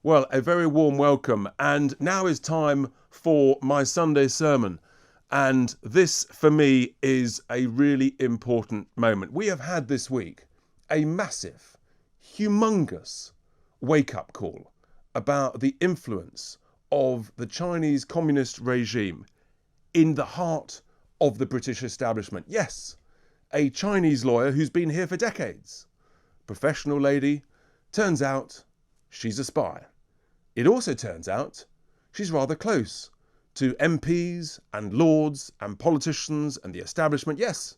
Well, a very warm welcome, and now is time for my Sunday sermon. And this, for me, is a really important moment. We have had this week a massive, humongous wake-up call about the influence of the Chinese communist regime in the heart of the British establishment. Yes, a Chinese lawyer who's been here for decades. Professional lady, turns out she's a spy. It also turns out she's rather close to MPs and lords and politicians and the establishment. Yes,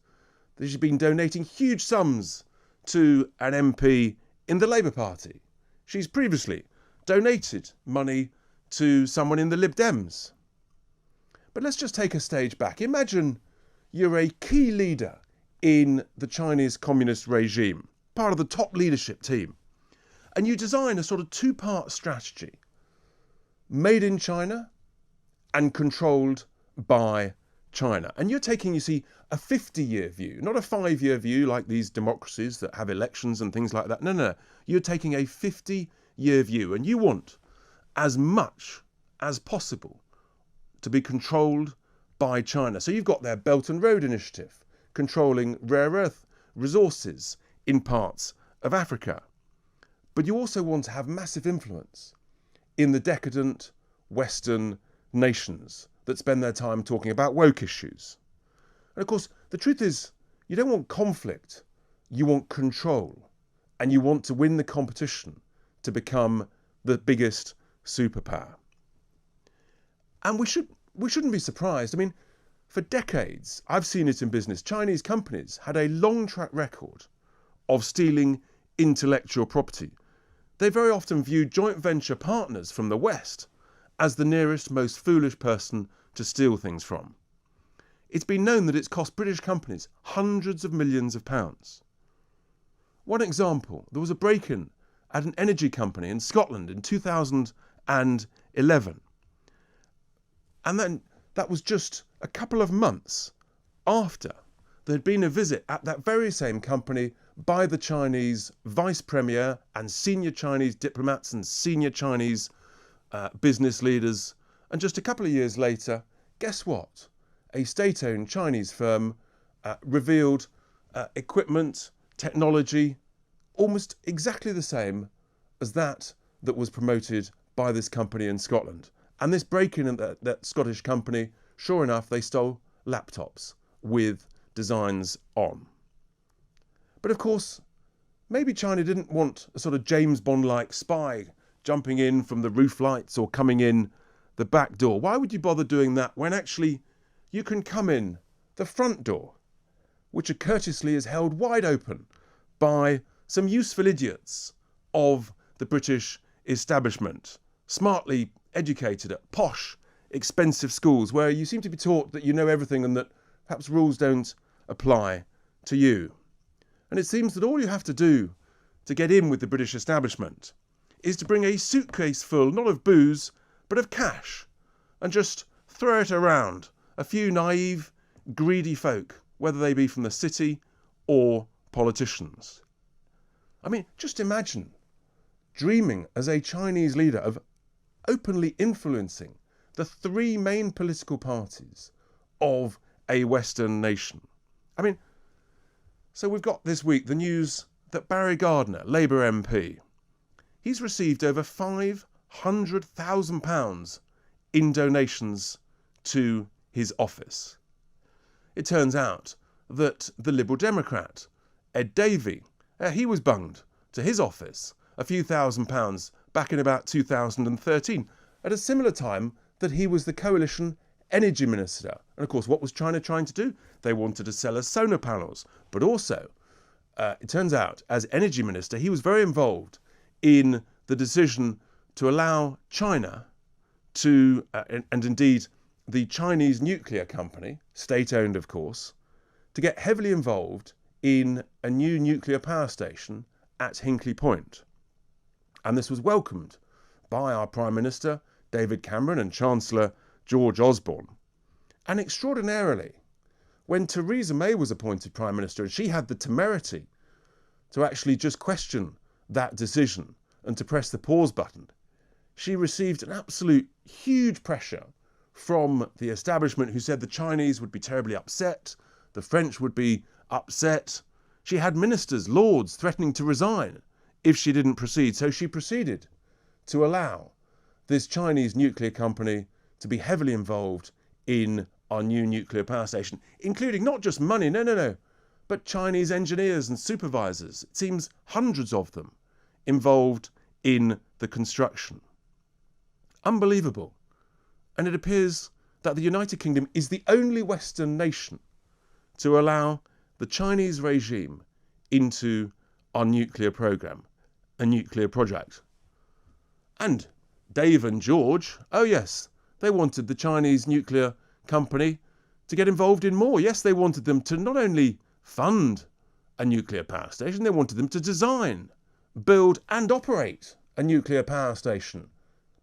she's been donating huge sums to an MP in the Labour Party. She's previously donated money to someone in the Lib Dems. But let's just take a stage back. Imagine you're a key leader in the Chinese communist regime, part of the top leadership team, and you design a sort of two-part strategy, made in China and controlled by China. And you're taking, you see, a 50-year view, not a 5-year view like these democracies that have elections and things like that. No. You're taking a 50-year view, and you want as much as possible to be controlled by China. So you've got their Belt and Road Initiative, controlling rare earth resources in parts of Africa. But you also want to have massive influence in the decadent Western nations that spend their time talking about woke issues. And of course, the truth is, you don't want conflict, you want control, and you want to win the competition to become the biggest superpower. And we shouldn't be surprised. I mean, for decades, I've seen it in business. Chinese companies had a long track record of stealing intellectual property. They very often viewed joint venture partners from the West as the nearest, most foolish person to steal things from. It's been known that it's cost British companies hundreds of millions of pounds. One example, there was a break-in at an energy company in Scotland in 2011. And then that was just a couple of months after there had been a visit at that very same company by the Chinese vice premier and senior Chinese diplomats and senior Chinese business leaders. And just a couple of years later, guess what? A state-owned Chinese firm revealed equipment, technology, almost exactly the same as that was promoted by this company in Scotland. And this break-in at that Scottish company, sure enough, they stole laptops with designs on. But of course, maybe China didn't want a sort of James Bond-like spy jumping in from the roof lights or coming in the back door. Why would you bother doing that when actually you can come in the front door, which courteously is held wide open by some useful idiots of the British establishment, smartly educated at posh, expensive schools where you seem to be taught that you know everything and that perhaps rules don't apply to you. And it seems that all you have to do to get in with the British establishment is to bring a suitcase full, not of booze, but of cash, and just throw it around a few naive, greedy folk, whether they be from the city or politicians. I mean, just imagine dreaming as a Chinese leader of openly influencing the three main political parties of a Western nation. I mean, so we've got this week the news that Barry Gardiner, Labour MP, he's received over £500,000 in donations to his office. It turns out that the Liberal Democrat, Ed Davey, he was bunged to his office a few £1,000s back in about 2013, at a similar time that he was the coalition energy minister. And of course, what was China trying to do? They wanted to sell us solar panels. But also, it turns out, as energy minister, he was very involved in the decision to allow China to, and indeed the Chinese nuclear company, state-owned of course, to get heavily involved in a new nuclear power station at Hinkley Point. And this was welcomed by our Prime Minister, David Cameron, and Chancellor George Osborne. And extraordinarily, when Theresa May was appointed Prime Minister, and she had the temerity to actually just question that decision and to press the pause button, she received an absolute huge pressure from the establishment, who said the Chinese would be terribly upset, the French would be upset. She had ministers, lords, threatening to resign if she didn't proceed. So she proceeded to allow this Chinese nuclear company to be heavily involved in our new nuclear power station, including not just money, no, but Chinese engineers and supervisors. It seems hundreds of them involved in the construction. Unbelievable. And it appears that the United Kingdom is the only Western nation to allow the Chinese regime into our nuclear program, a nuclear project. And Dave and George, oh yes, they wanted the Chinese nuclear company to get involved in more. Yes, they wanted them to not only fund a nuclear power station, they wanted them to design, build and operate a nuclear power station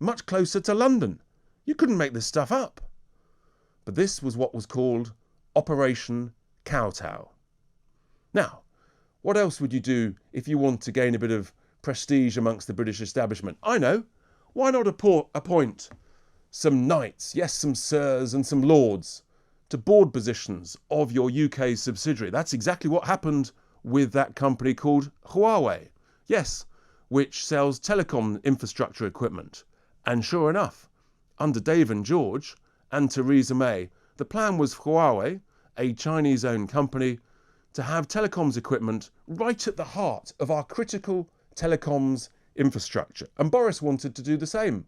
much closer to London. You couldn't make this stuff up. But this was what was called Operation Kowtow. Now, what else would you do if you want to gain a bit of prestige amongst the British establishment? I know. Why not appoint some knights, yes, some sirs and some lords to board positions of your UK subsidiary? That's exactly what happened with that company called Huawei. Yes, which sells telecom infrastructure equipment. And sure enough, under Dave and George and Theresa May, the plan was for Huawei, a Chinese-owned company, to have telecoms equipment right at the heart of our critical telecoms infrastructure. And Boris wanted to do the same.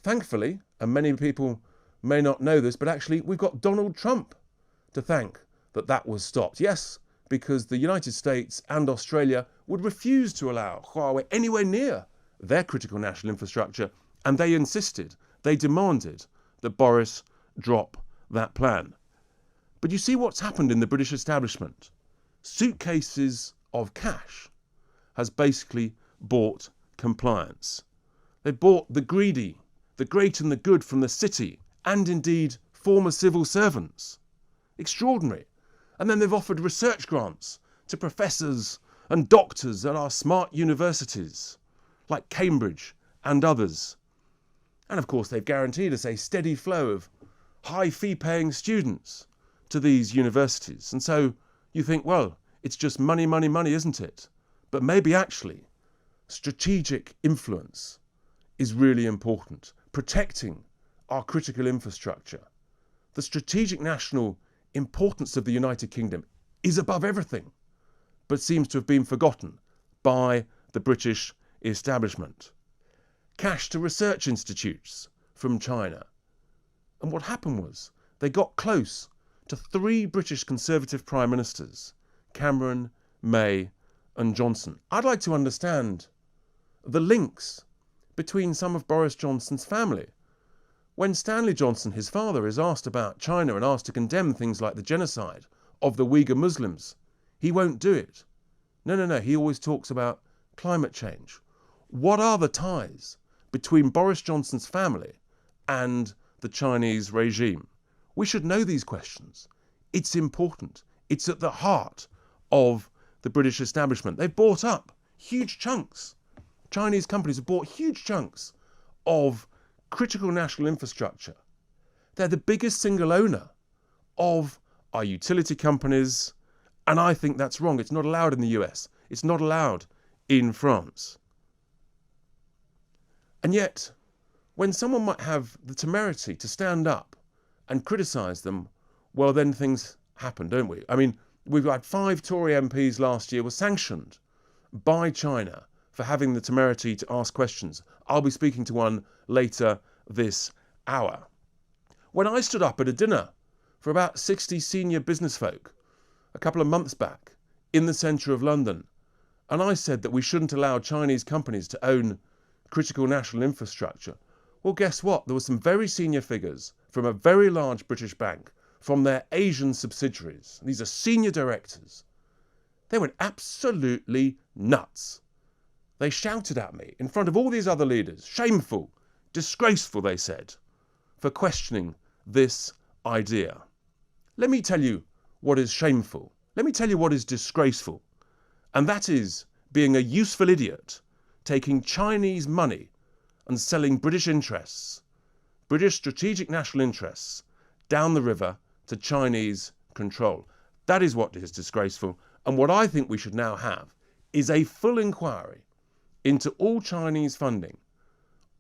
Thankfully, and many people may not know this, but actually we've got Donald Trump to thank that that was stopped. Yes, because the United States and Australia would refuse to allow Huawei anywhere near their critical national infrastructure, and they insisted, they demanded that Boris drop that plan. But you see what's happened in the British establishment. Suitcases of cash has basically bought compliance. They bought the greedy, the great and the good from the city, and indeed former civil servants. Extraordinary. And then they've offered research grants to professors and doctors at our smart universities, like Cambridge and others. And of course they've guaranteed us a steady flow of high fee-paying students to these universities. And so you think, well, it's just money, money, money, isn't it? But maybe actually strategic influence is really important. Protecting our critical infrastructure. The strategic national importance of the United Kingdom is above everything, but seems to have been forgotten by the British establishment. Cash to research institutes from China. And what happened was they got close to 3 British Conservative Prime Ministers, Cameron, May and Johnson. I'd like to understand the links between some of Boris Johnson's family. When Stanley Johnson, his father, is asked about China and asked to condemn things like the genocide of the Uyghur Muslims, he won't do it. No, he always talks about climate change. What are the ties between Boris Johnson's family and the Chinese regime? We should know these questions. It's important. It's at the heart of the British establishment. They've bought up huge chunks. Chinese companies have bought huge chunks of critical national infrastructure. They're the biggest single owner of our utility companies, and I think that's wrong. It's not allowed in the US. It's not allowed in France. And yet, when someone might have the temerity to stand up and criticise them, well, then things happen, don't we? I mean, we've had 5 Tory MPs last year were sanctioned by China for having the temerity to ask questions. I'll be speaking to one later this hour. When I stood up at a dinner for about 60 senior business folk a couple of months back in the centre of London, and I said that we shouldn't allow Chinese companies to own critical national infrastructure, well, guess what? There were some very senior figures from a very large British bank, from their Asian subsidiaries. These are senior directors. They went absolutely nuts. They shouted at me in front of all these other leaders, shameful, disgraceful, they said, for questioning this idea. Let me tell you what is shameful. Let me tell you what is disgraceful. And that is being a useful idiot, taking Chinese money and selling British interests, British strategic national interests, down the river to Chinese control. That is what is disgraceful. And what I think we should now have is a full inquiry into all Chinese funding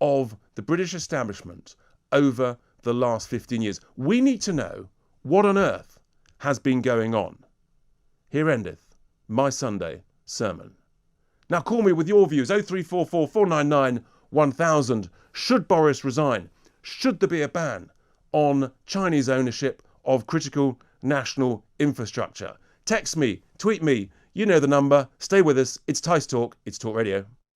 of the British establishment over the last 15 years. We need to know what on earth has been going on. Here endeth my Sunday sermon. Now call me with your views, 0344 499 1000. Should Boris resign? Should there be a ban on Chinese ownership of critical national infrastructure? Text me, tweet me, you know the number. Stay with us. It's Tice Talk, it's Talk Radio.